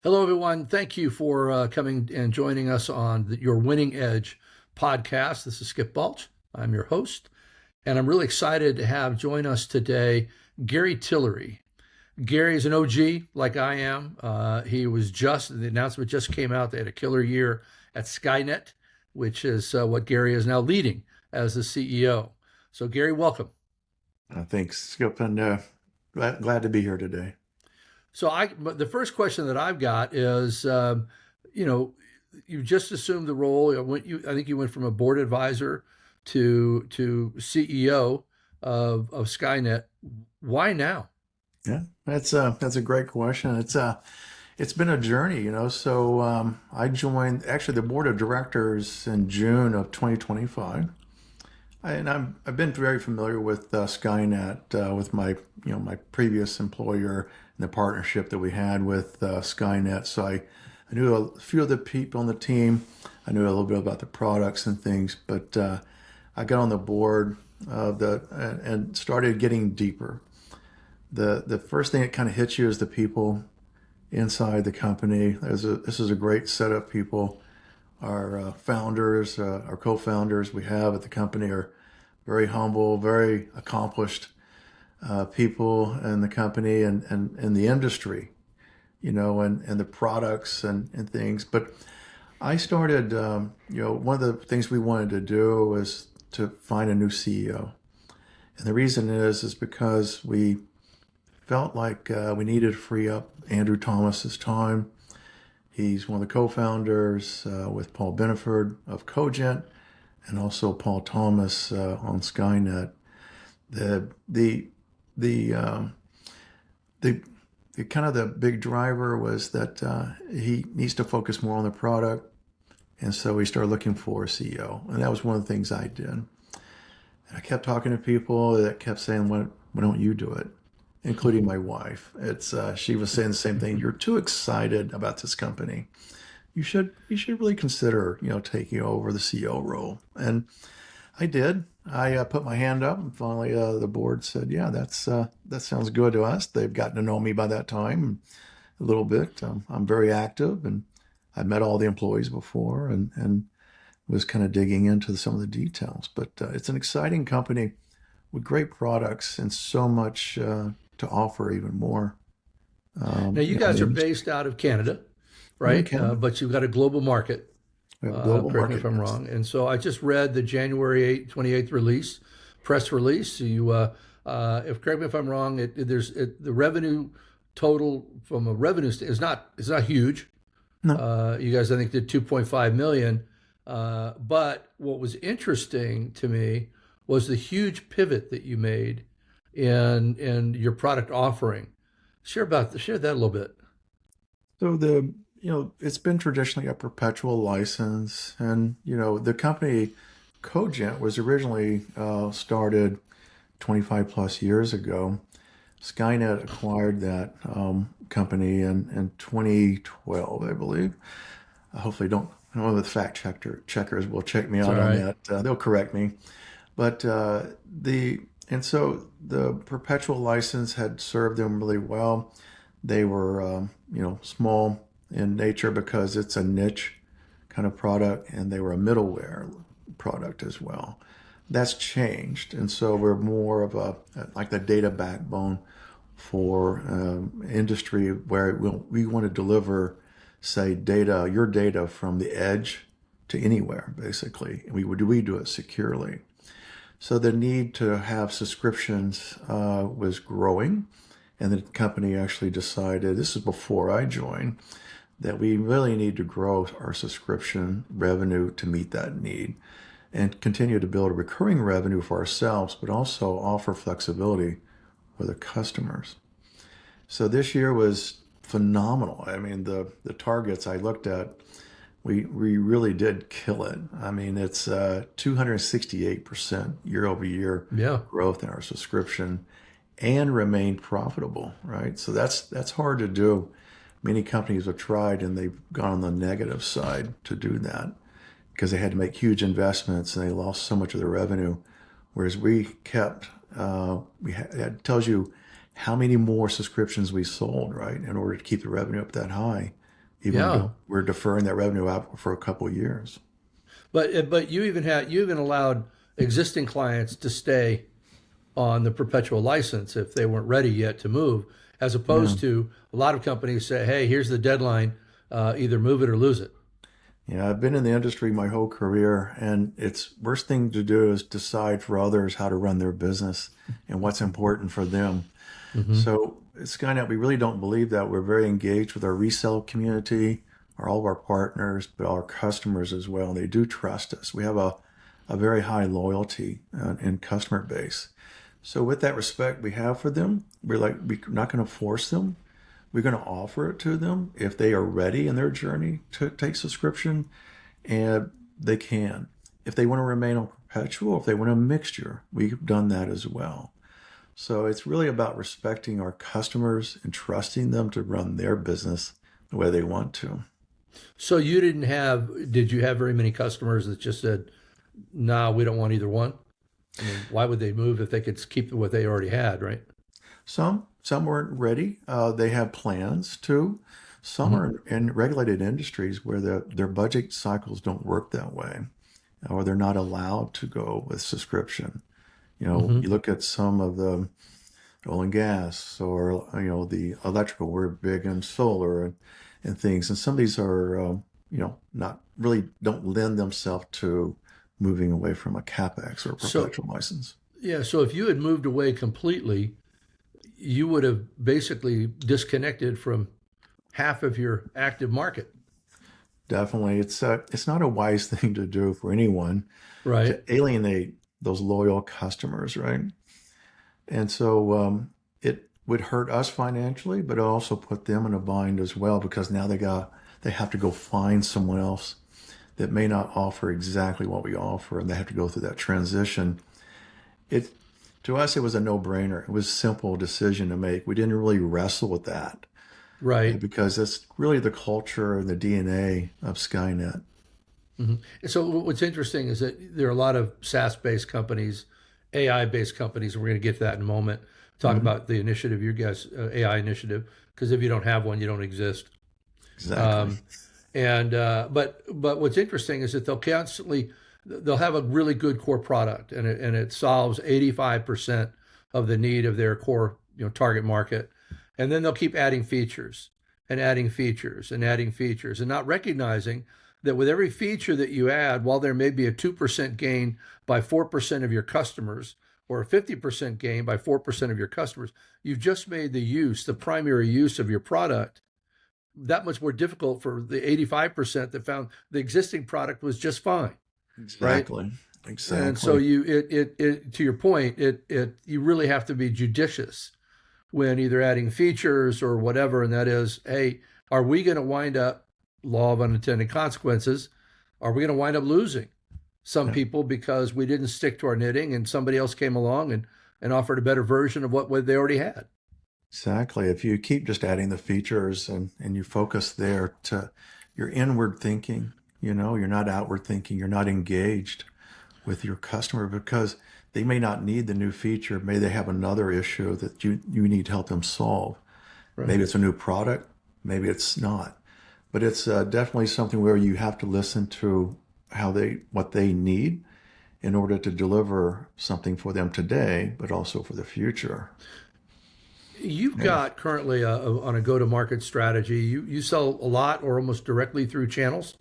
Hello, everyone. Thank you for coming and joining us on your Winning Edge podcast. This is Skip Balch. I'm your host, and I'm really excited to have join us today Gary Tillery. Gary is an OG like I am. The announcement just came out. They had a killer year at Skynet, which is what Gary is now leading as the CEO. So, Gary, welcome. Thanks, Skip, and glad to be here today. But the first question that I've got is, you know, you just assumed the role. I think you went from a board advisor to CEO of Skynet. Why now? Yeah, that's a great question. It's been a journey, So I joined actually the board of directors in June of 2025, and I've been very familiar with Skynet with my previous employer and the partnership that we had with Skynet. So I knew a few of the people on the team. I knew a little bit about the products and things, but I got on the board and started getting deeper. The first thing that kind of hits you is the people inside the company. This is a great set of people. Our founders, our co-founders we have at the company are very humble, very accomplished people in the company and in the industry, and the products and things. But I started, one of the things we wanted to do was to find a new CEO. And the reason is because we felt like we needed to free up Andrew Thomas's time. He's one of the co-founders with Paul Beneford of Cogent and also Paul Thomas on Skynet. The the the um, the kind of the big driver was that he needs to focus more on the product, and so we started looking for a CEO, and that was one of the things I did. And I kept talking to people that kept saying, "Why don't you do it?" Including my wife. She was saying the same thing. You're too excited about this company. You should really consider taking over the CEO role. And I did. I put my hand up, and finally the board said, "Yeah, that sounds good to us." They've gotten to know me by that time a little bit. I'm very active, and I've met all the employees before, and was kind of digging into some of the details. But it's an exciting company with great products and so much to offer even more. Now, you In guys the are industry. based out of Canada, We're in right? Canada. But you've got a global market. We have a global Correct me if market. I'm Yes. wrong. And so I just read the January 28th press release. If correct me if I'm wrong, the revenue total from a is not huge. No. You guys I think did 2.5 million. But what was interesting to me was the huge pivot that you made in your product offering. Share that a little bit. So it's been traditionally a perpetual license, and the company Cogent was originally started 25 plus years ago. Skynet acquired that company in 2012, I believe. Hopefully, don't. I don't know if the checkers will check me It's all out on right. that. They'll correct me. But the perpetual license had served them really well. They were small in nature because it's a niche kind of product, and they were a middleware product as well. That's changed, and so we're more of a like the data backbone for industry where we want to deliver, say, your data from the edge to anywhere, basically. We do it securely. So the need to have subscriptions was growing, and the company actually decided, this is before I joined, that we really need to grow our subscription revenue to meet that need and continue to build a recurring revenue for ourselves, but also offer flexibility for the customers. So this year was phenomenal. I mean, the targets I looked at, we really did kill it. I mean, it's 268% year over year Yeah. growth in our subscription and remained profitable, right? So that's hard to do. Many companies have tried and they've gone on the negative side to do that because they had to make huge investments and they lost so much of their revenue. Whereas we kept, it tells you how many more subscriptions we sold, right, in order to keep the revenue up that high. even Yeah. though we're deferring that revenue out for a couple of years. But you even allowed existing clients to stay on the perpetual license if they weren't ready yet to move, as Yeah. opposed to a lot of companies say, "Hey, here's the deadline. Either move it or lose it." Yeah, I've been in the industry my whole career, and it's worst thing to do is decide for others how to run their business and what's important for them. Hmm. So at Skynet, we really don't believe that. We're very engaged with our resale community, all of our partners, but our customers as well. And they do trust us. We have a very high loyalty and customer base. So with that respect we have for them, we're not going to force them. We're going to offer it to them if they are ready in their journey to take subscription, and they can. If they want to remain on perpetual, if they want a mixture, we've done that as well. So it's really about respecting our customers and trusting them to run their business the way they want to. So did you have very many customers that just said, "Nah, we don't want either one"? I mean, why would they move if they could keep what they already had, right? Some weren't ready. They have plans to. Some Hmm. are in regulated industries where their budget cycles don't work that way, or they're not allowed to go with subscription. You Hmm. look at some of the oil and gas, or the electrical. We're big in solar and things, and some of these are not really don't lend themselves to moving away from a capex or a So perpetual license. yeah, so if you had moved away completely, you would have basically disconnected from half of your active market, Definitely, it's not a wise thing to do for anyone to right? alienate those loyal customers, right? And so it would hurt us financially, but it also put them in a bind as well because now they have to go find someone else that may not offer exactly what we offer, and they have to go through that transition. It To us, it was a no-brainer. It was a simple decision to make. We didn't really wrestle with that Right. because that's really the culture and the DNA of Skynet. Hmm. So what's interesting is that there are a lot of SaaS-based companies, AI-based companies, and we're going to get to that in a moment. Talk Mhm. about the initiative, your guys' AI initiative, because if you don't have one, you don't exist. Exactly. Um, but what's interesting is that they'll have a really good core product, and it solves 85% of the need of their core target market, and then they'll keep adding features and adding features and adding features, and not recognizing that with every feature that you add, while there may be a 2% gain by 4% of your customers, or a 50% gain by 4% of your customers, you've just made the primary use of your product that much more difficult for the 85% that found the existing product was just fine, right? Exactly. And so Exactly. it to your point, you really have to be judicious when either adding features or whatever, and that is, hey, are we going to wind up, law of unintended consequences, are we going to wind up losing some Yeah. people because we didn't stick to our knitting and somebody else came along and offered a better version of what they already had? Exactly. If you keep just adding the features and you focus there to your inward thinking, you're not outward thinking, you're not engaged with your customer because they may not need the new feature. Maybe they have another issue that you need to help them solve. Right. Maybe it's a new product, maybe it's not. But it's definitely something where you have to listen to what they need in order to deliver something for them today, but also for the future. You've Yeah. got currently on a go-to-market strategy. You sell a lot or almost directly through channels.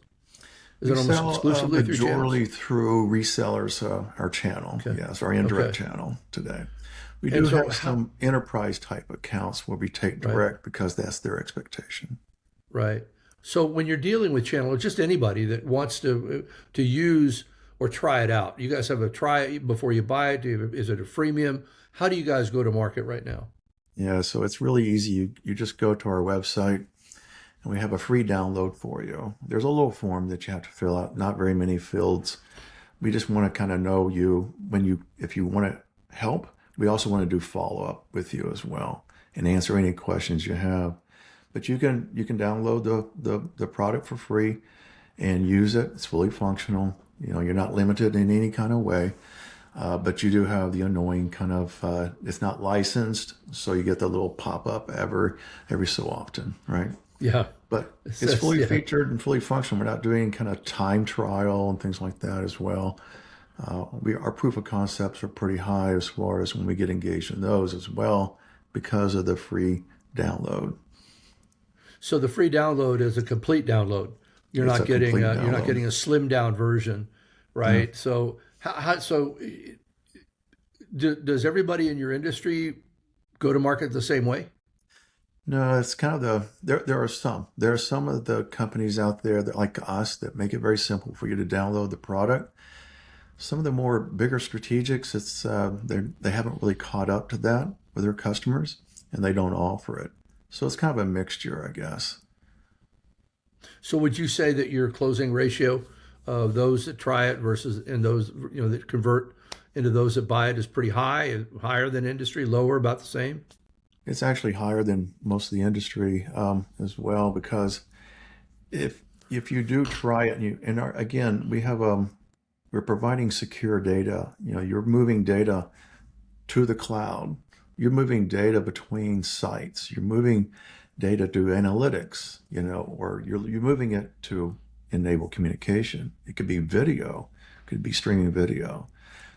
Is We it almost sell exclusively through channels? majorly through resellers, our channel, Okay. yes, our indirect Okay. channel today. We And do so have how, some enterprise type accounts where we take right, direct because that's their expectation. right. So when you're dealing with channel, or just anybody that wants to use or try it out, you guys have a try it before you buy it. Is it a freemium? How do you guys go to market right now? Yeah, so it's really easy. You just go to our website and we have a free download for you. There's a little form that you have to fill out, not very many fields. We just want to kind of know you if you want to help. We also want to do follow up with you as well and answer any questions you have. But you can download the product for free and use it. It's fully functional. You're not limited in any kind of way. But you do have the annoying kind of it's not licensed, so you get the little pop up every so often, right? Yeah. But it's That's, fully yeah. featured and fully functional. We're not doing kind of time trial and things like that as well. Our proof of concepts are pretty high as far as when we get engaged in those as well because of the free download. So the free download is a complete download. It's a complete You're not download. getting a slimmed down version, Yeah. right? So does everybody in your industry go to market the same way? No, it's kind of there are some of the companies out there that like us that make it very simple for you to download the product. Some of the more bigger strategics, they haven't really caught up to that with their customers, and they don't offer it. So it's kind of a mixture, I guess. So would you say that your closing ratio of those that try it versus and those that convert into those that buy it is pretty high, higher than industry, lower, about the same? It's actually higher than most of the industry as well because if you do try it, again, we're providing secure data. You're moving data to the cloud. You're moving data between sites. You're moving data to analytics, or you're moving it to enable communication. It could be video, it could be streaming video.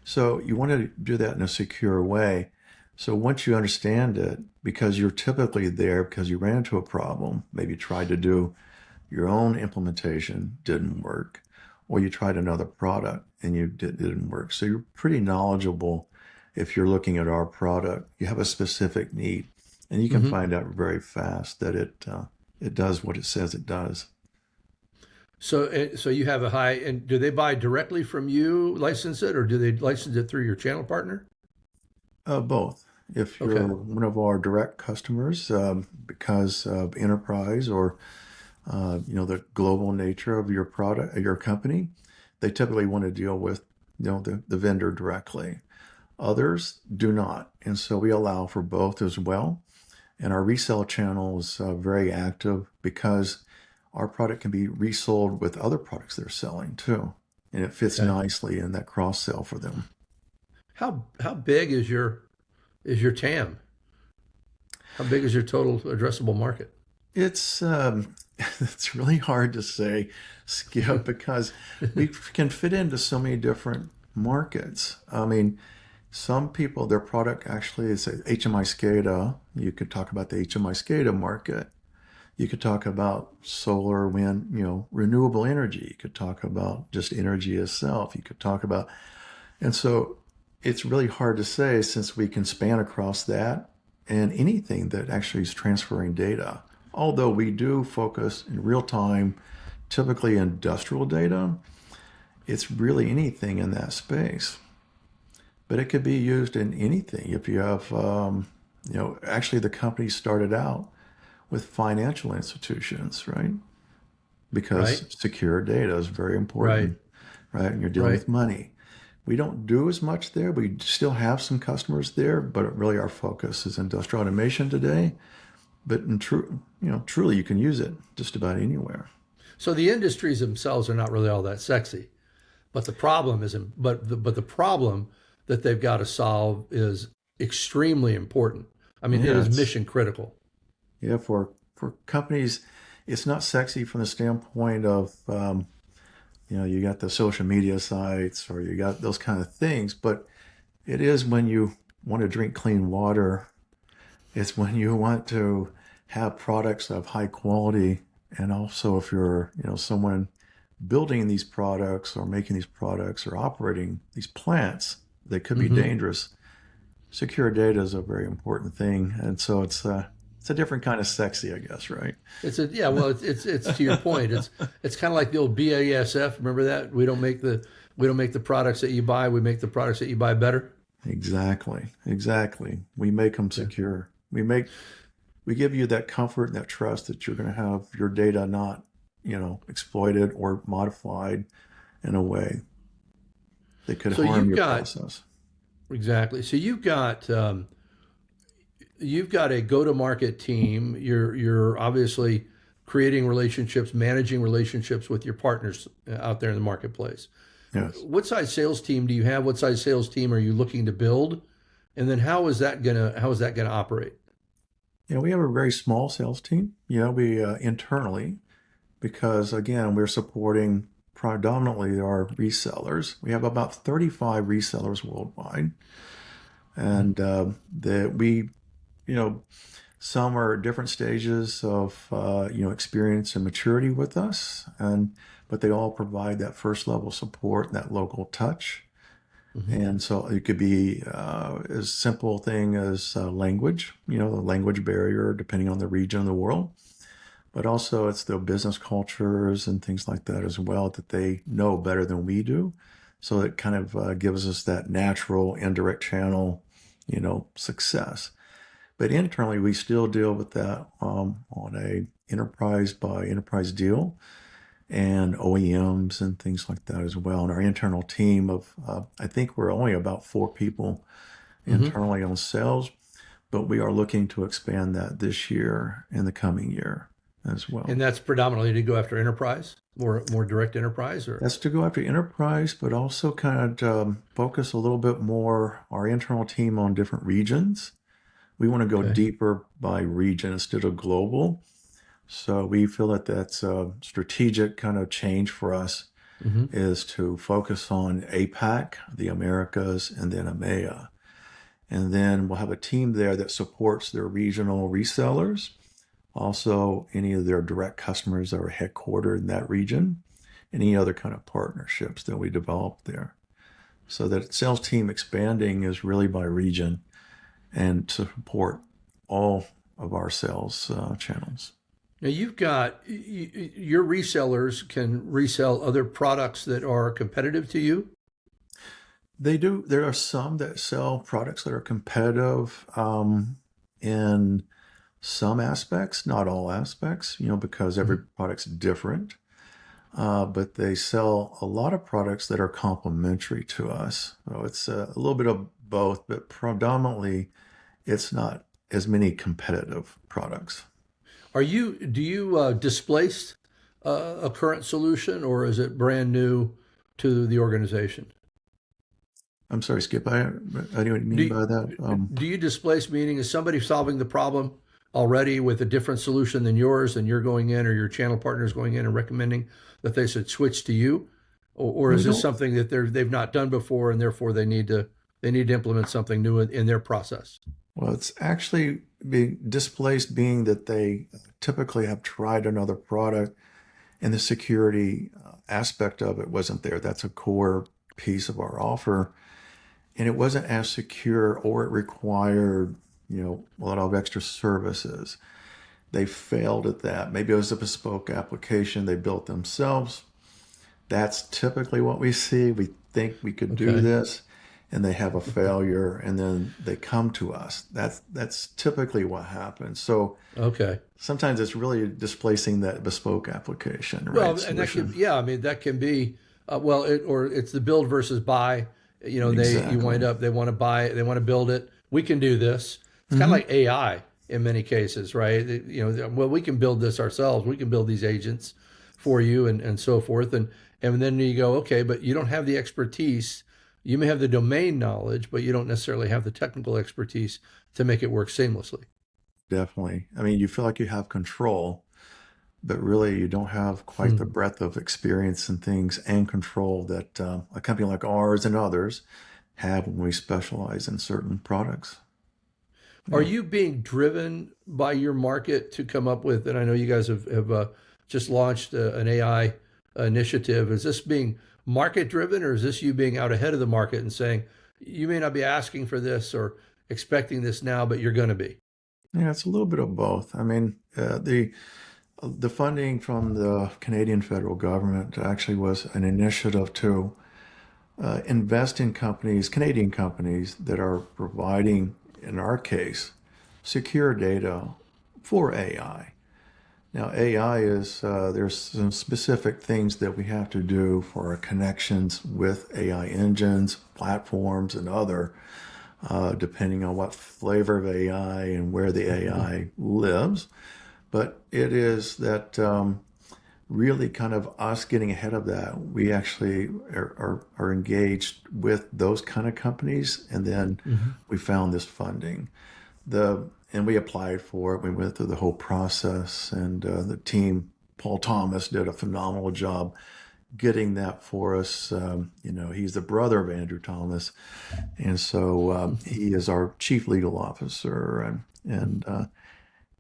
So you want to do that in a secure way. So once you understand it, because you're typically there because you ran into a problem, maybe tried to do your own implementation, didn't work, or you tried another product and didn't work. So you're pretty knowledgeable if you're looking at our product. You have a specific need, and you can Hmm. find out very fast that it does what it says it does. So you have a high, and do they buy directly from you, license it, or do they license it through your channel partner? Both. If you're Okay. one of our direct customers, because of enterprise or the global nature of your product, your company, they typically want to deal with the vendor directly. Others do not, and so we allow for both as well. And our resale channel is very active because our product can be resold with other products they're selling too, and it fits Okay. nicely in that cross sell for them. How big is your TAM? How big is your total addressable market? It's it's really hard to say, Skip, because we can fit into so many different markets. I mean, some people, their product actually is a HMI SCADA. You could talk about the HMI SCADA market. You could talk about solar, wind, renewable energy. You could talk about just energy itself. You could talk about, and so it's really hard to say since we can span across that and anything that actually is transferring data. Although we do focus in real time, typically industrial data, it's really anything in that space. But it could be used in anything. If you have, actually the company started out with financial institutions, right? Right. Because secure data is very Right. important, right? And you're dealing Right. with money. We don't do as much there. We still have some customers there, but really our focus is industrial automation today. But truly, you can use it just about anywhere. So the industries themselves are not really all that sexy, but the problem is, but the problem that they've got to solve is extremely important. I mean, it Yeah, is it's mission critical. yeah for companies, it's not sexy from the standpoint of you got the social media sites or you got those kind of things, but it is when you want to drink clean water. It's when you want to have products of high quality, and also if you're someone building these products or making these products or operating these plants that could be Hmm. dangerous. Secure data is a very important thing, and so it's a different kind of sexy, I guess, right? It's a yeah. Well, it's to your point. It's kind of like the old BASF. Remember that we don't make the products that you buy. We make the products that you buy better. Exactly. We make them Yeah. secure. We give you that comfort and that trust that you're going to have your data not, exploited or modified in a way that could So harm you've your got process. exactly. So you've got a go-to-market team. You're obviously creating relationships, managing relationships with your partners out there in the marketplace. Yes. What size sales team do you have? What size sales team are you looking to build? And then how is that gonna operate? We have a very small sales team. We internally, because again, we're supporting predominantly our resellers. We have about 35 resellers worldwide, and that we, you know, some are at different stages of experience and maturity with us, and but they all provide that first level support, that local touch. Mm-hmm. And so it could be as simple thing as language, the language barrier, depending on the region of the world. But also it's the business cultures and things like that as well that they know better than we do. So it kind of gives us that natural indirect channel, success. But internally, we still deal with that on a enterprise by enterprise deal and OEMs and things like that as well. And our internal team of, I think we're only about 4 people Mm-hmm. internally on sales, but we are looking to expand that this year and the coming year as well. And that's predominantly to go after enterprise, more direct enterprise, or That's to go after enterprise, but also kind of focus a little bit more our internal team on different regions. We want to go okay. deeper by region instead of global. So we feel that that's a strategic kind of change for us Mm-hmm. is to focus on APAC, the Americas, and then EMEA. And then we'll have a team there that supports their regional resellers, also any of their direct customers that are headquartered in that region, any other kind of partnerships that we develop there. So that sales team expanding is really by region and to support all of our sales channels. Now you've got your resellers can resell other products that are competitive to you. They do. There are some that sell products that are competitive in some aspects, not all aspects, because every Mm-hmm. product's different. But they sell a lot of products that are complementary to us. So it's a little bit of both, but predominantly it's not as many competitive products. Do you displace a current solution, or is it brand new to the organization? I'm sorry, Skip. I know what you Do mean you, by that. do you displace, meaning is somebody solving the problem already with a different solution than yours, and you're going in, or your channel partner is going in and recommending that they should switch to you, or We is this don't. something that they've not done before, and therefore they need to implement something new in their process? Well, it's actually being displaced, being that they typically have tried another product and the security aspect of it wasn't there. That's a core piece of our offer. And it wasn't as secure or it required, a lot of extra services. They failed at that. Maybe it was a bespoke application they built themselves. That's typically what we see. We think we could do Okay. this, and they have a failure, and then they come to us. That's typically what happens. So Okay. sometimes it's really displacing that bespoke application, right? Well, and that can, Solution. yeah, I mean, that can be, or it's the build versus buy. You wind Exactly. up, they want to build it. We can do this. It's kind of Hmm. like AI in many cases, right? Well, we can build this ourselves. We can build these agents for you and so forth. And then you go, okay, but you don't have the expertise. You may have the domain knowledge, but you don't necessarily have the technical expertise to make it work seamlessly. Definitely. I mean, you feel like you have control, but really you don't have quite the Hmm. breadth of experience and things and control that a company like ours and others have when we specialize in certain products. Are Yeah. you being driven by your market to come up with, and I know you guys have just launched an AI initiative. Is this being market driven, or is this you being out ahead of the market and saying, you may not be asking for this or expecting this now, but you're going to be? Yeah, it's a little bit of both. I mean, the funding from the Canadian federal government actually was an initiative to invest in companies, Canadian companies that are providing, in our case, secure data for AI. Now, AI is, there's some specific things that we have to do for our connections with AI engines, platforms, and other, depending on what flavor of AI and where the AI lives. But it is that really kind of us getting ahead of that. We actually are engaged with those kind of companies, and then Mm-hmm. we found this funding. and we applied for it. We went through the whole process, and the team, Paul Thomas, did a phenomenal job getting that for us. He's the brother of Andrew Thomas, and so he is our chief legal officer and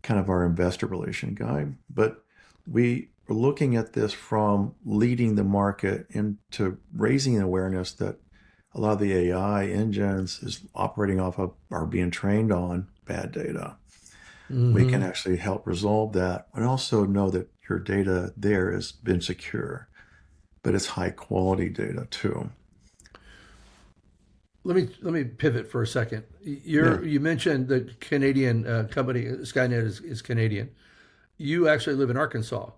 kind of our investor relation guy. But we are looking at this from leading the market into raising awareness that a lot of the AI engines is operating off of are being trained on bad data. We can actually help resolve that, and also know that your data there has been secure, but it's high quality data too. Let me pivot for a second. You mentioned the Canadian company Skynet is Canadian. You actually live in Arkansas.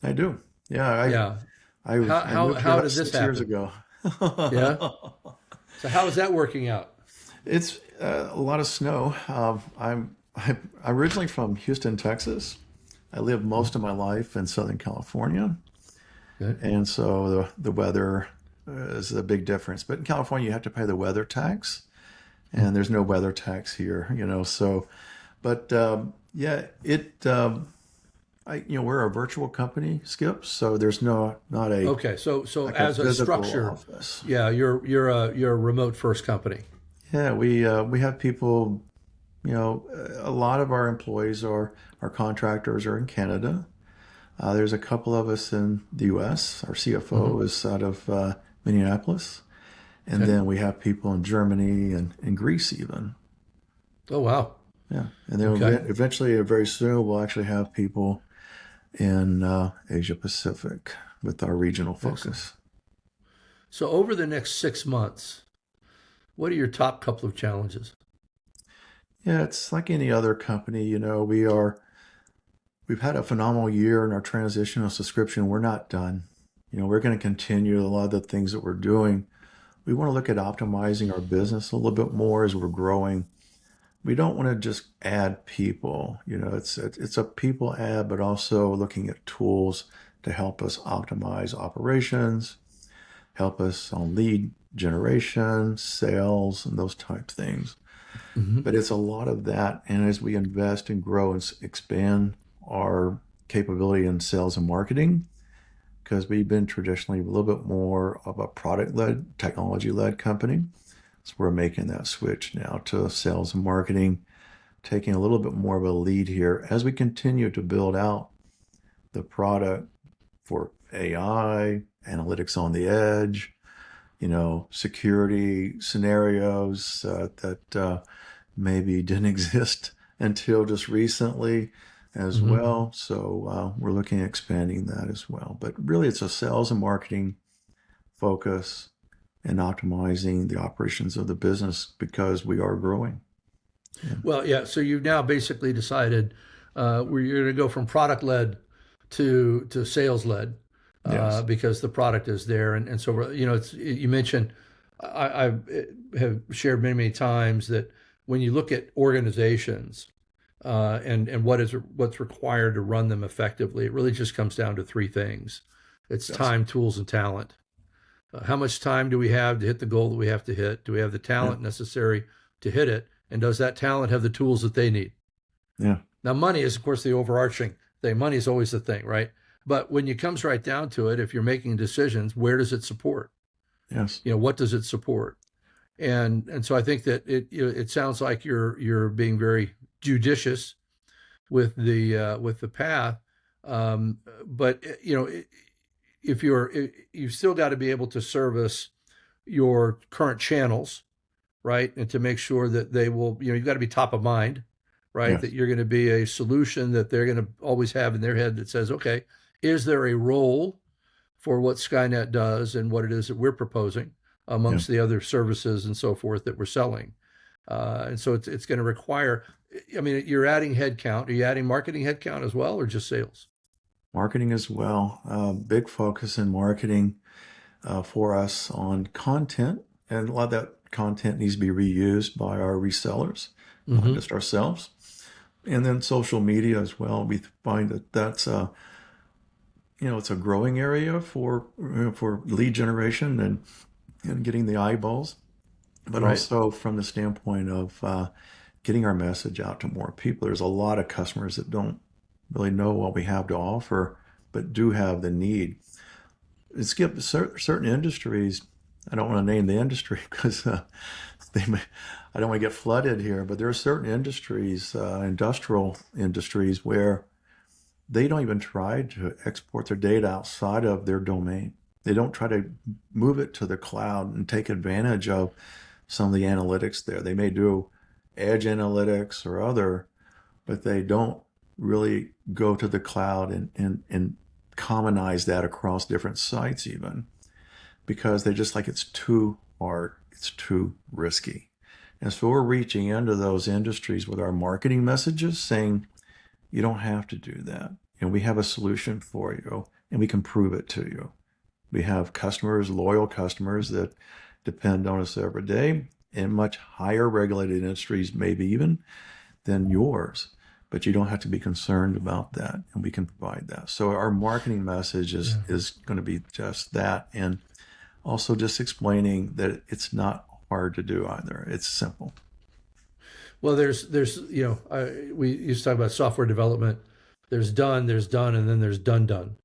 I do. Yeah, Yeah. I moved here How about did this 6 years happen? ago. Yeah. So how is that working out? It's a lot of snow. I'm originally from Houston, Texas. I lived most of my life in Southern California, Good. and so the weather is a big difference. But in California, you have to pay the weather tax, and there's no weather tax here. So, but yeah, we're a virtual company, Skip. So there's not a Okay. So like a as a physical structure, office. yeah, you're a remote first company. Yeah, we have people. A lot of our employees our contractors are in Canada. There's a couple of us in the U.S. Our CFO is out of Minneapolis, and Okay. then we have people in Germany and in Greece even. Oh wow. Yeah, and then Okay. eventually, very soon, we'll actually have people in Asia Pacific with our regional Excellent. focus. So over the next 6 months, what are your top couple of challenges? Yeah, it's like any other company. We've had a phenomenal year in our transition of subscription. We're not done. We're going to continue a lot of the things that we're doing. We want to look at optimizing our business a little bit more as we're growing. We don't want to just add people. It's a people add, but also looking at tools to help us optimize operations, help us on lead generation, sales, and those type things. Hmm. But it's a lot of that. And as we invest and grow and expand our capability in sales and marketing, because we've been traditionally a little bit more of a product-led, technology-led company. So we're making that switch now to sales and marketing, taking a little bit more of a lead here as we continue to build out the product for AI, analytics on the edge, security scenarios that maybe didn't exist until just recently as Hmm. well. So we're looking at expanding that as well. But really, it's a sales and marketing focus and optimizing the operations of the business because we are growing. Yeah. Well, yeah. So you've now basically decided where you're going to go from product led to sales led Yes. because the product is there, and so you mentioned I have shared many times that when you look at organizations and what's required to run them effectively, it really just comes down to three things: it's Yes. time, tools, and talent. How much time do we have to hit the goal that we have to hit? Do we have the Yeah. talent necessary to hit it? And does that talent have the tools that they need? Yeah. Now, money is, of course, the overarching thing. Money is always the thing, right? But when it comes right down to it, if you're making decisions, where does it support? Yes. What does it support? And so I think that it sounds like you're being very judicious with the path. But if you've still got to be able to service your current channels, right? And to make sure that they will, you've got to be top of mind, right? That Yes. you're going to be a solution that they're going to always have in their head that says, okay, is there a role for what Skynet does and what it is that we're proposing Yeah. amongst the other services and so forth that we're selling? And so it's going to require, I mean, you're adding headcount. Are you adding marketing headcount as well or just sales? Marketing as well. Big focus in marketing for us on content. And a lot of that content needs to be reused by our resellers, not Mm-hmm. just ourselves. And then social media as well. We find that it's a growing area for lead generation and getting the eyeballs, but Right. also from the standpoint of getting our message out to more people. There's a lot of customers that don't really know what we have to offer, but do have the need. And Skip, certain industries, I don't want to name the industry because they may, I don't want to get flooded here, but there are certain industries, industrial industries, where they don't even try to export their data outside of their domain. They don't try to move it to the cloud and take advantage of some of the analytics there. They may do edge analytics or other, but they don't really go to the cloud and commonize that across different sites even, because they just like it's too hard, it's too risky. And so we're reaching into those industries with our marketing messages saying, you don't have to do that. And we have a solution for you, and we can prove it to you. We have customers, loyal customers that depend on us every day in much higher regulated industries, maybe even than yours. But you don't have to be concerned about that, and we can provide that. So our marketing message is going to be just that, and also just explaining that it's not hard to do either. It's simple. Well, we used to talk about software development. There's done, and then there's done.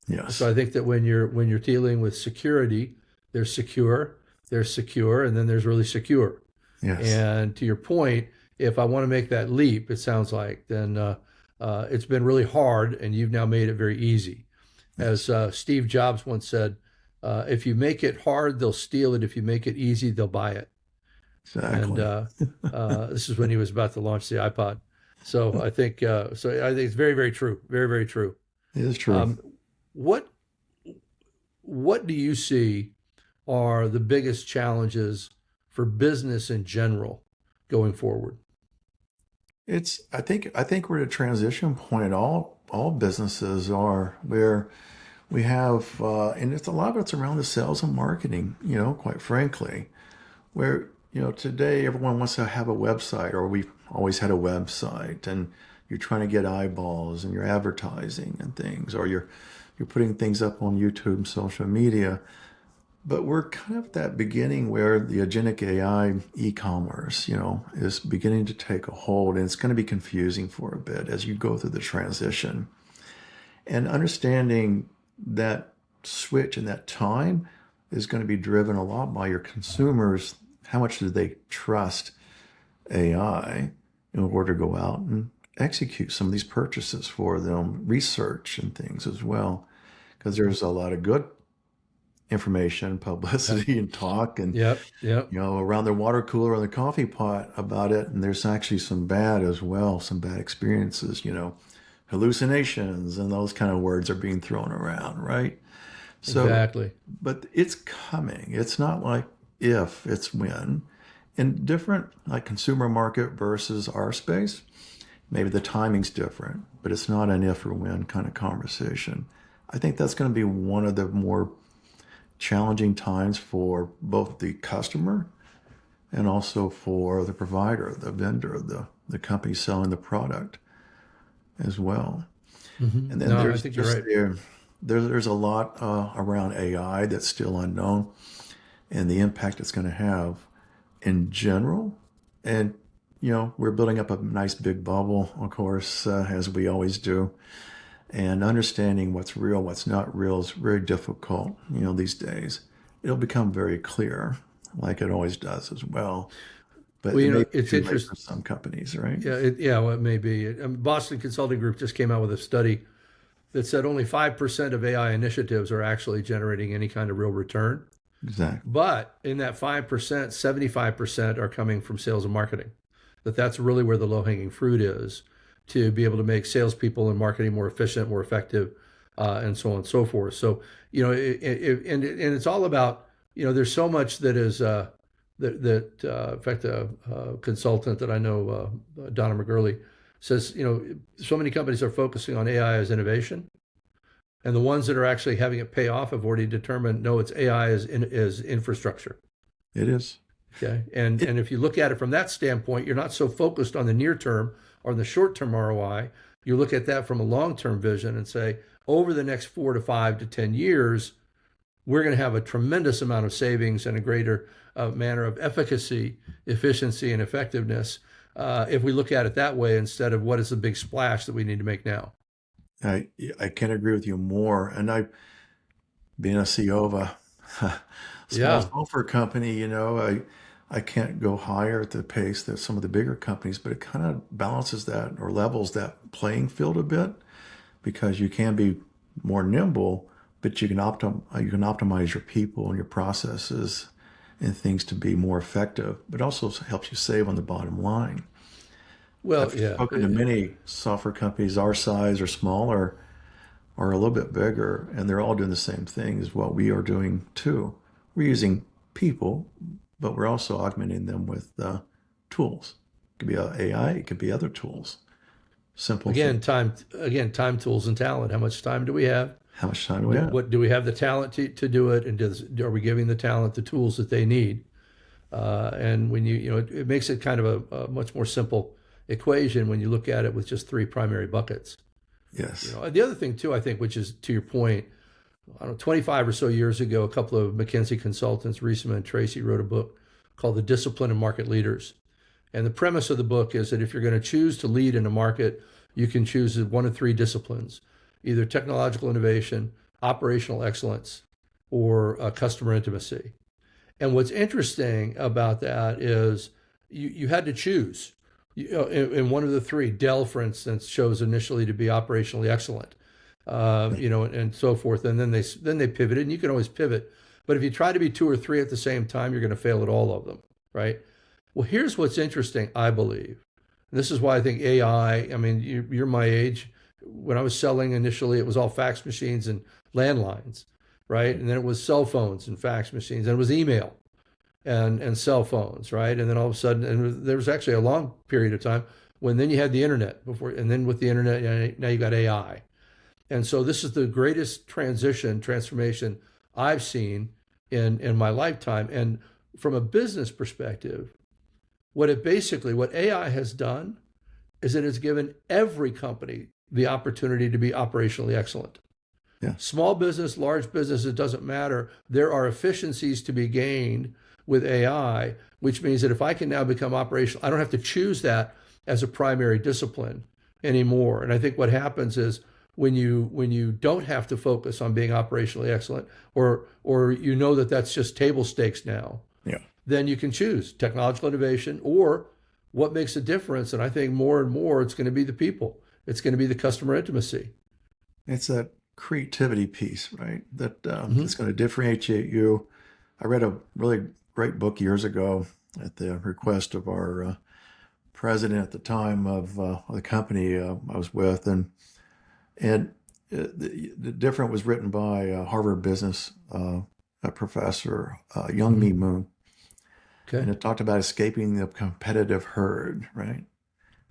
Yes. So I think that when you're dealing with security, there's secure, and then there's really secure. Yes. And to your point, if I want to make that leap, it sounds like, then it's been really hard, and you've now made it very easy. As Steve Jobs once said, if you make it hard, they'll steal it. If you make it easy, they'll buy it. Exactly. And this is when he was about to launch the iPod. So I think it's very, very true. Very, very true. It is true. What do you see are the biggest challenges for business in general going forward? I think we're at a transition point. All businesses are, where we have, and it's a lot of it's around the sales and marketing. Quite frankly, where today everyone wants to have a website, or we've always had a website, and you're trying to get eyeballs, and you're advertising and things, or you're putting things up on YouTube and social media. But we're kind of at that beginning where the agentic AI e-commerce, is beginning to take a hold, and it's going to be confusing for a bit as you go through the transition. And understanding that switch and that time is going to be driven a lot by your consumers. How much do they trust AI in order to go out and execute some of these purchases for them, research and things as well? Because there's a lot of good information, publicity, and talk, and Yep. around their water cooler or the coffee pot about it. And there's actually some bad as well, some bad experiences. Hallucinations and those kind of words are being thrown around, right? So, Exactly. but it's coming. It's not like if, it's when. In different, like consumer market versus our space, maybe the timing's different, but it's not an if or when kind of conversation. I think that's going to be one of the more challenging times for both the customer and also for the provider, the vendor, the company selling the product as well. Mm-hmm. And then I think you're right. There's a lot around AI that's still unknown, and the impact it's going to have in general. And we're building up a nice big bubble, of course, as we always do. And understanding what's real, what's not real is very difficult, these days. It'll become very clear, like it always does as well. But Well, it may be it's too late interesting. for some companies, right? Well, it may be. Boston Consulting Group just came out with a study that said only 5% of AI initiatives are actually generating any kind of real return. Exactly. But in that 5%, 75% are coming from sales and marketing. That's really where the low-hanging fruit is, to be able to make salespeople and marketing more efficient, more effective, and so on and so forth. So, and it's all about, there's so much that is, in fact, a consultant that I know, Donna McGurley, says, so many companies are focusing on AI as innovation. And the ones that are actually having it pay off have already determined, no, it's AI as infrastructure. It is. Okay. And if you look at it from that standpoint, you're not so focused on the near term or the short term ROI. You look at that from a long term vision and say, over the next 4 to 5 to 10 years, we're going to have a tremendous amount of savings and a greater manner of efficacy, efficiency, and effectiveness if we look at it that way instead of what is the big splash that we need to make now. I I can't agree with you more. And I, being a CEO of a small Yeah. software company, I can't go higher at the pace that some of the bigger companies, but it kind of balances that or levels that playing field a bit because you can be more nimble, but you can optimize your people and your processes and things to be more effective, but also helps you save on the bottom line. Well, I've yeah. spoken to many software companies our size or smaller or a little bit bigger, and they're all doing the same thing as what we are doing too. We're using people, but we're also augmenting them with tools. It could be AI, it could be other tools. Simple thing. Time, tools, and talent. How much time do we have? How much time do we have? What do we have the talent to do it, and are we giving the talent the tools that they need? And when it makes it kind of a much more simple equation when you look at it with just three primary buckets. Yes. The other thing too, I think, which is to your point, I don't know, 25 or so years ago, a couple of McKinsey consultants, Reisman and Tracy, wrote a book called The Discipline of Market Leaders. And the premise of the book is that if you're going to choose to lead in a market, you can choose one of three disciplines, either technological innovation, operational excellence, or customer intimacy. And what's interesting about that is you had to choose. In one of the three, Dell, for instance, chose initially to be operationally excellent, and so forth. And then they pivoted, and you can always pivot. But if you try to be two or three at the same time, you're going to fail at all of them, right? Well, here's what's interesting, I believe. This is why I think AI. I mean, you're my age. When I was selling initially, it was all fax machines and landlines, right? And then it was cell phones and fax machines, and it was email and cell phones, right? And then all of a sudden, and there was actually a long period of time when then you had the internet before, and then with the internet, now you got AI. And so this is the greatest transformation I've seen in my lifetime. And from a business perspective, what AI has done is it has given every company the opportunity to be operationally excellent. Yeah. Small business, large business, it doesn't matter. There are efficiencies to be gained with AI, which means that if I can now become operational, I don't have to choose that as a primary discipline anymore. And I think what happens is when you don't have to focus on being operationally excellent, or that that's just table stakes now, Yeah. then you can choose technological innovation or what makes a difference. And I think more and more it's going to be the people. It's going to be the customer intimacy. It's that creativity piece, right? That Mm-hmm. It's going to differentiate you. I read a really great book years ago at the request of our president at the time of the company I was with, and the different was written by a Harvard business a professor, Young Mm-hmm. Mi Moon, Okay. and it talked about escaping the competitive herd, right?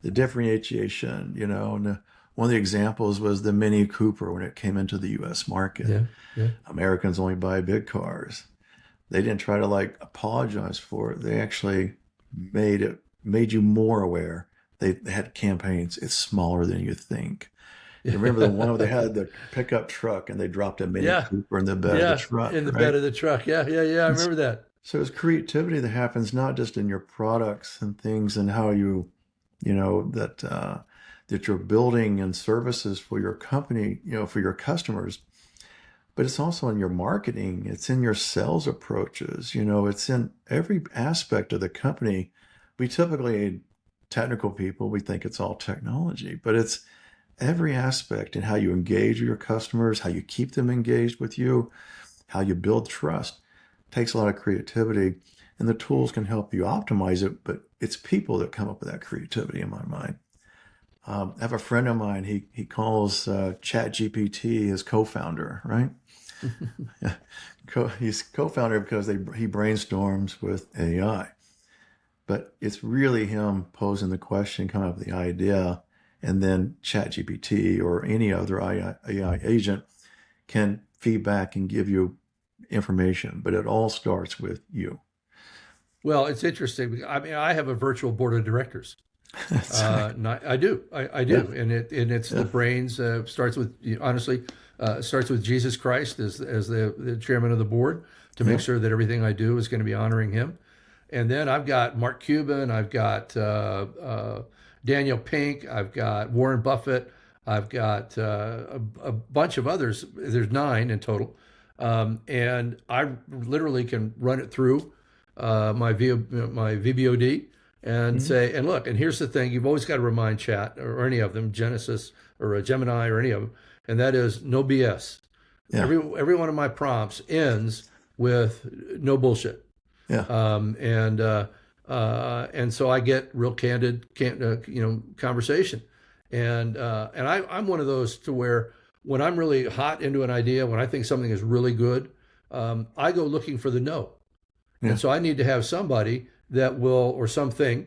The differentiation, and one of the examples was the Mini Cooper when it came into the U.S. market. Yeah. Yeah. Americans only buy big cars. They didn't try to apologize for it. They actually made you more aware. They had campaigns. It's smaller than you think. You remember the one where they had the pickup truck and they dropped a Mini Yeah. Cooper in the bed of the Yeah. truck, In the right? bed of the truck. Yeah. Yeah. Yeah. I remember that. So it's creativity that happens not just in your products and things and how that you're building and services for your company, for your customers, but it's also in your marketing. It's in your sales approaches. It's in every aspect of the company. We typically, technical people, we think it's all technology, but it's every aspect in how you engage with your customers, how you keep them engaged with you, how you build trust. It takes a lot of creativity, and the tools can help you optimize it, but it's people that come up with that creativity in my mind. I have a friend of mine, he calls ChatGPT his co-founder, right? He's co-founder because he brainstorms with AI. But it's really him posing the question, coming up with the idea, and then ChatGPT or any other AI agent can feedback and give you information. But it all starts with you. Well, it's interesting. I mean, I have a virtual board of directors. That's right. I do. I Yeah, do. And it's the yeah, brains, starts with, honestly, starts with Jesus Christ as the chairman of the board to make yeah. sure that everything I do is going to be honoring him. And then I've got Mark Cuban, I've got Daniel Pink, I've got Warren Buffett, I've got a bunch of others. There's 9 in total. And I literally can run it through my VBOD and Mhm. say, and look, and here's the thing, you've always got to remind chat or any of them, Genesis or a Gemini or any of them, and that is no BS. Yeah. Every one of my prompts ends with no bullshit. Yeah. And so I get real candid, conversation, and I'm one of those to where when I'm really hot into an idea, when I think something is really good, I go looking for the no, and Yeah. so I need to have somebody that will or something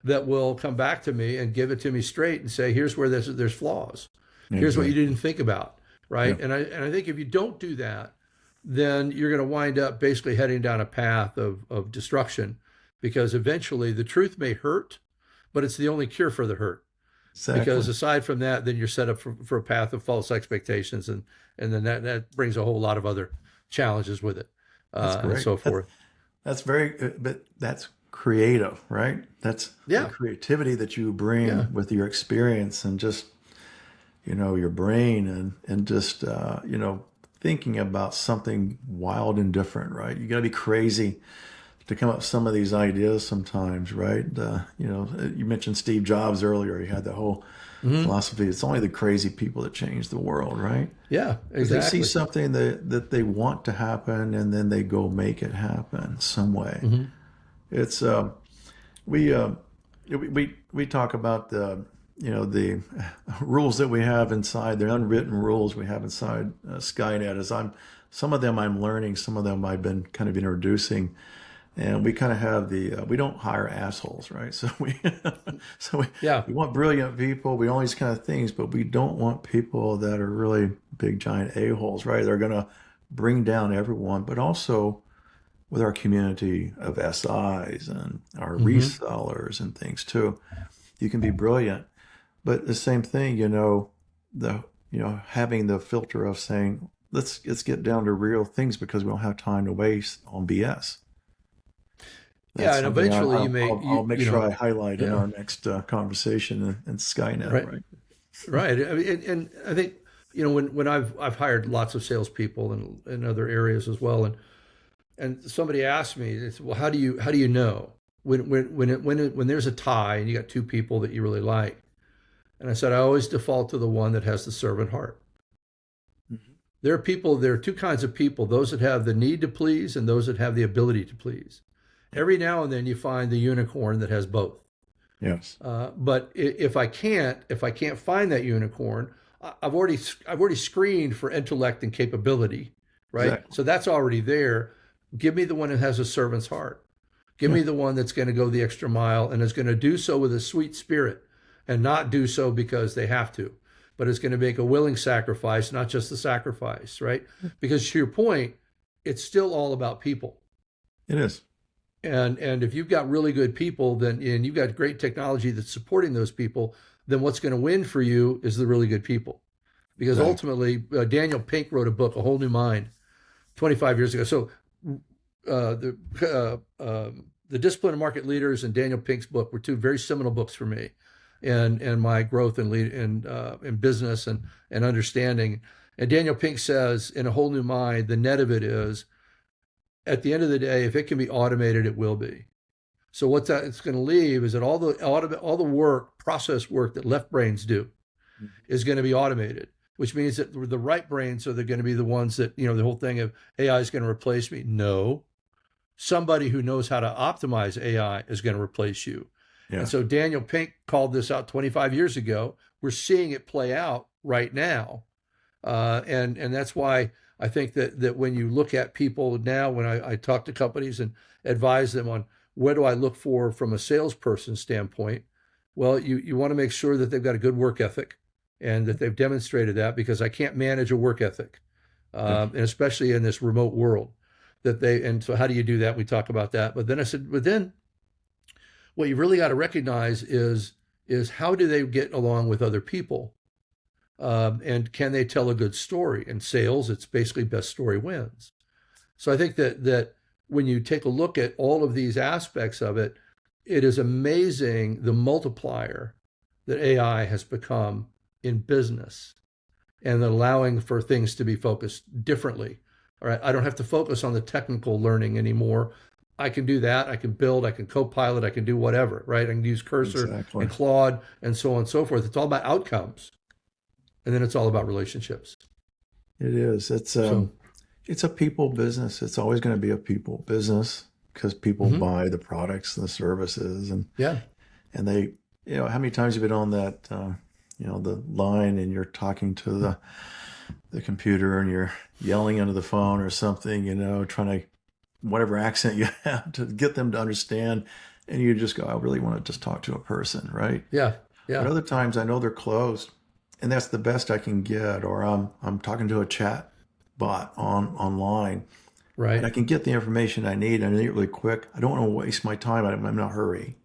that will come back to me and give it to me straight and say, here's where there's flaws, here's what you Exactly. didn't think about, Yeah. right? And I think if you don't do that, then you're going to wind up basically heading down a path of destruction because eventually the truth may hurt, but it's the only cure for the hurt. Because Exactly. aside from that, then you're set up for a path of false expectations, and then that brings a whole lot of other challenges with it, That's and great. so That's forth. that's very, but that's creative, right? That's the Yeah, creativity that you yeah, bring with your experience and just, your brain and just, thinking about something wild and different, right? You got to be crazy to come up with some of these ideas sometimes, right? You mentioned Steve Jobs earlier. He had the whole hmm, philosophy. It's only the crazy people that change the world, right? yeah, Because they see exactly. something that they want to happen and then they go make it happen some way. Hmm. It's we we talk about the rules that we have inside, the unwritten rules we have inside Skynet. As some of them I'm learning, some of them I've been kind of introducing, and we kind of have we don't hire assholes, right? So we so we, Yeah, we want brilliant people, we want these kind of things, but we don't want people that are really big giant a-holes, right? They're going to bring down everyone, but also with our community of SIs and our hmm, resellers and things too. You can be brilliant, but the same thing, the having the filter of saying let's get down to real things because we don't have time to waste on BS. yeah, That's and something eventually I'll make sure I highlight in yeah, our next conversation in Skynet, right, right? right. I mean, and I think when I've hired lots of salespeople in other areas as well, and somebody asked me, they said, well, how do you know when there's a tie and you got two people that you really like? And I said, I always default to the one that has the servant heart. Mhm. There are two kinds of people, those that have the need to please and those that have the ability to please. Yeah. Every now and then you find the unicorn that has both. Yes. But if I can't find that unicorn, I've already screened for intellect and capability, right? Exactly. So that's already there. Give me the one that has a servant's heart. Give Yeah. me the one that's going to go the extra mile and is going to do so with a sweet spirit and not do so because they have to, but it's going to make a willing sacrifice, not just the sacrifice, right? Because to your point, it's still all about people. It is. And if you've got really good people, then and you've got great technology that's supporting those people, then what's going to win for you is the really good people. Because Exactly. ultimately, Daniel Pink wrote a book, A Whole New Mind, 25 years ago. So the Discipline of Market Leaders and Daniel Pink's book were two very seminal books for me, and my growth in business and understanding. And Daniel Pink says, in A Whole New Mind, the net of it is, at the end of the day, if it can be automated, it will be. So what that it's going to leave is that all the work, process work that left brains do Mhm. is going to be automated, which means that the right brains are going to be the ones that, the whole thing of AI is going to replace me. No, somebody who knows how to optimize AI is going to replace you. And Yeah. so Daniel Pink called this out 25 years ago. We're seeing it play out right now. And that's why I think that when you look at people now, when I talk to companies and advise them on what do I look for from a salesperson standpoint, well, you want to make sure that they've got a good work ethic and that they've demonstrated that, because I can't manage a work ethic, Yeah. and especially in this remote world and so how do you do that? We talk about that. But then I said, but then what you really got to recognize is how do they get along with other people, and can they tell a good story? In sales, it's basically best story wins. So I think that when you take a look at all of these aspects of it, it is amazing the multiplier that AI has become in business and allowing for things to be focused differently. All right, I don't have to focus on the technical learning anymore. I can do that. I can build, I can co-pilot, I can do whatever, right? I can use Cursor Exactly. and Claude and so on and so forth. It's all about outcomes. And then it's all about relationships. It is. So, It's a people business. It's always going to be a people business because people buy the products and the services, yeah, and they, how many times you've been on that, the line and you're talking to the computer and you're yelling into the phone or something, trying to, whatever accent you have to get them to understand. And you just go, I really want to just talk to a person, right? yeah, But yeah, other times I know they're closed and that's the best I can get. Or I'm talking to a chat bot online and I right. can get the information I need. I need it really quick. I don't want to waste my time. I'm in a hurry.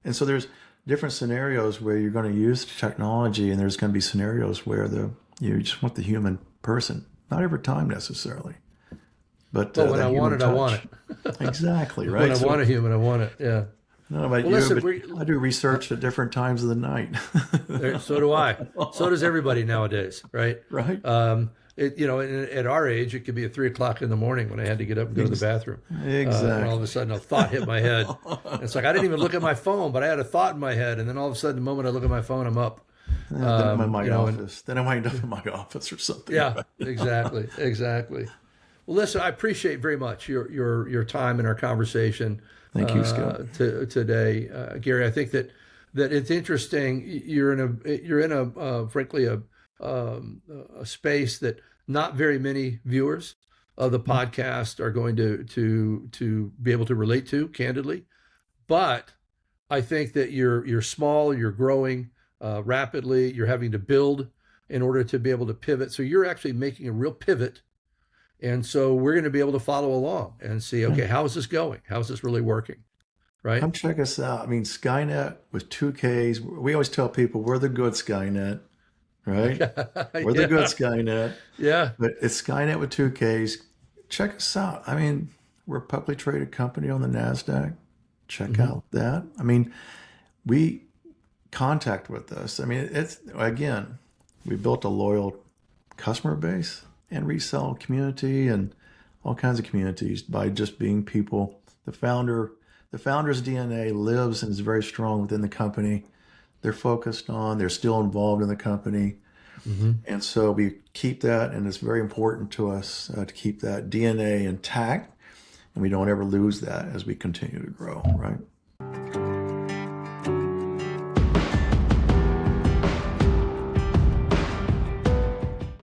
And so there's different scenarios where you're going to use technology, and there's going to be scenarios where you just want the human person. Not every time necessarily, but But when I that want human it, I want touch. it. Exactly, When right? I So want a human, I want it. Yeah. I don't know about Well, you, listen, but I do research at different times of the night. so do I. So does everybody nowadays, right? Right? At our age, it could be at 3 o'clock in the morning when I had to get up and go to the Ex- bathroom. And all of a Exactly. sudden, a thought hit my head. And it's like I didn't even look at my phone, but I had a thought in my head. And then all of a sudden, the moment I look at my phone, I'm up. Then I'm in my And office. Then I wind up in my office or something. yeah, Right? exactly, exactly. Well, listen, I appreciate very much your time and our conversation Thank you, Skip. today, Gary. I think that it's interesting. You're in a frankly a space that not very many viewers of the podcast are going to be able to relate to, candidly. But I think that you're small, you're growing rapidly, you're having to build in order to be able to pivot. So you're actually making a real pivot. And so we're going to be able to follow along and see, okay, how is this going? How is this really working? Right? Come check us out. I mean, Skynet with two Ks. We always tell people we're the good Skynet, right? We're the good Yeah. Skynet, Yeah. but it's Skynet with two Ks. Check us out. I mean, we're a publicly traded company on the NASDAQ. Check out that. I mean, we contact with us. I mean, again, we built a loyal customer base and resell community and all kinds of communities by just being people. The founder's DNA lives and is very strong within the company. They're still involved in the company. And so we keep that, and it's very important to us to keep that DNA intact, and we don't ever lose that as we continue to grow, right?